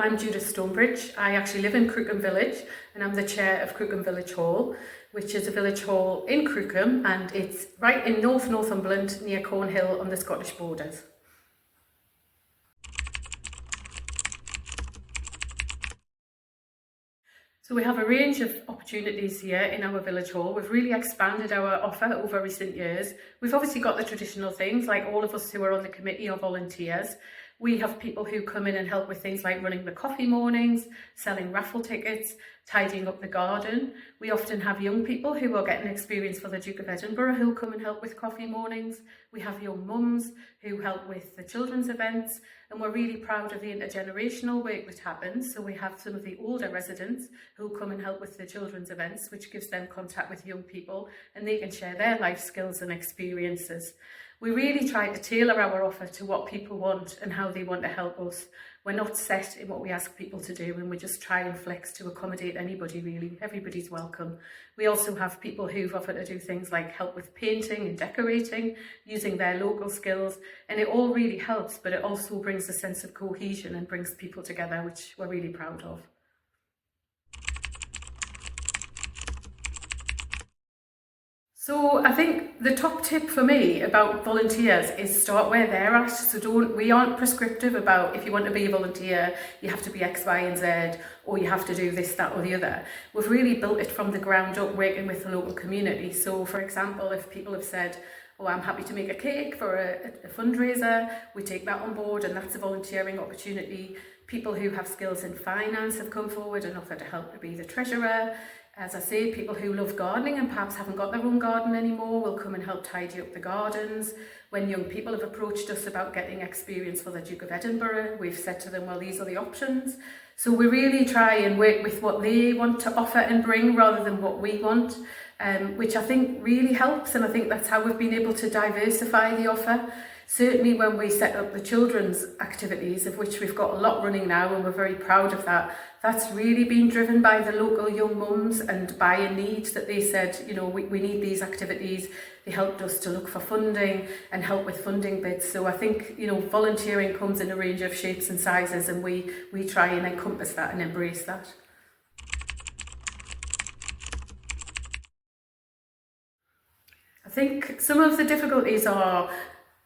I'm Judith Stowbridge. I actually live in Crookham Village and I'm the chair of Crookham Village Hall, which is a village hall in Crookham, and it's right in Northumberland near Cornhill on the Scottish borders. So we have a range of opportunities here in our village hall. We've really expanded our offer over recent years. We've obviously got the traditional things, like all of us who are on the committee are volunteers. We have people who come in and help with things like running the coffee mornings, selling raffle tickets, tidying up the garden. We often have young people who are getting experience for the Duke of Edinburgh who come and help with coffee mornings. We have young mums who help with the children's events, and we're really proud of the intergenerational work that happens. So we have some of the older residents who come and help with the children's events, which gives them contact with young people and they can share their life skills and experiences. We really try to tailor our offer to what people want and how they want to help us. We're not set in what we ask people to do, and we just try and flex to accommodate anybody really. Everybody's welcome. We also have people who've offered to do things like help with painting and decorating, using their local skills, and it all really helps, but it also brings a sense of cohesion and brings people together, which we're really proud of. So I think the top tip for me about volunteers is start where they're at. So we aren't prescriptive about if you want to be a volunteer, you have to be X, Y and Z, or you have to do this, that or the other. We've really built it from the ground up, working with the local community. So for example, if people have said, oh, I'm happy to make a cake for a fundraiser, we take that on board and that's a volunteering opportunity. People who have skills in finance have come forward and offered to help to be the treasurer. As I say, people who love gardening and perhaps haven't got their own garden anymore will come and help tidy up the gardens. When young people have approached us about getting experience for the Duke of Edinburgh, we've said to them, well, these are the options. So we really try and work with what they want to offer and bring rather than what we want, which I think really helps, and I think that's how we've been able to diversify the offer. Certainly when we set up the children's activities, of which we've got a lot running now and we're very proud of that, that's really been driven by the local young mums and by a need that they said, you know, we need these activities. They helped us to look for funding and help with funding bids. So I think, you know, volunteering comes in a range of shapes and sizes, and we try and encompass that and embrace that. I think some of the difficulties are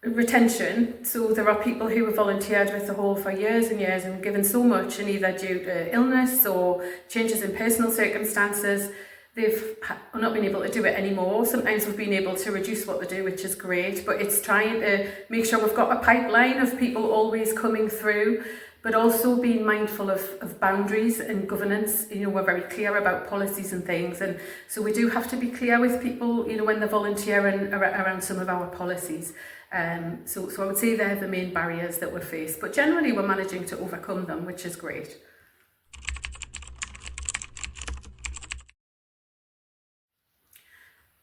retention. So there are people who have volunteered with the hall for years and years and given so much, and either due to illness or changes in personal circumstances, they've not been able to do it anymore. Sometimes we've been able to reduce what they do, which is great, but it's trying to make sure we've got a pipeline of people always coming through, but also being mindful of boundaries and governance. You know, we're very clear about policies and things, and so we do have to be clear with people, you know, when they're volunteering around some of our policies. So I would say they're the main barriers that we face, but generally we're managing to overcome them, which is great.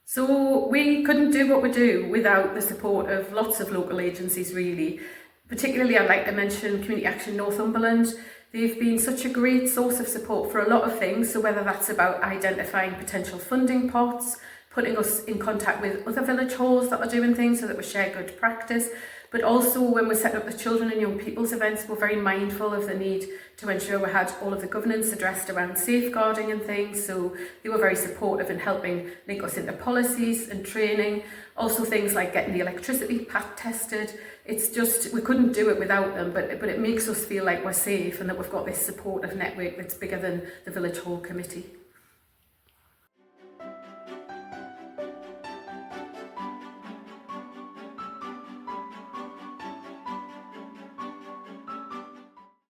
So we couldn't do what we do without the support of lots of local agencies really. Particularly I'd like to mention Community Action Northumberland. They've been such a great source of support for a lot of things, so whether that's about identifying potential funding pots, putting us in contact with other village halls that are doing things so that we share good practice, but also when we set up the children and young people's events, we're very mindful of the need to ensure we had all of the governance addressed around safeguarding and things, so they were very supportive in helping link us into policies and training. Also things like getting the electricity tested. It's just, we couldn't do it without them, but it makes us feel like we're safe and that we've got this supportive network that's bigger than the village hall committee.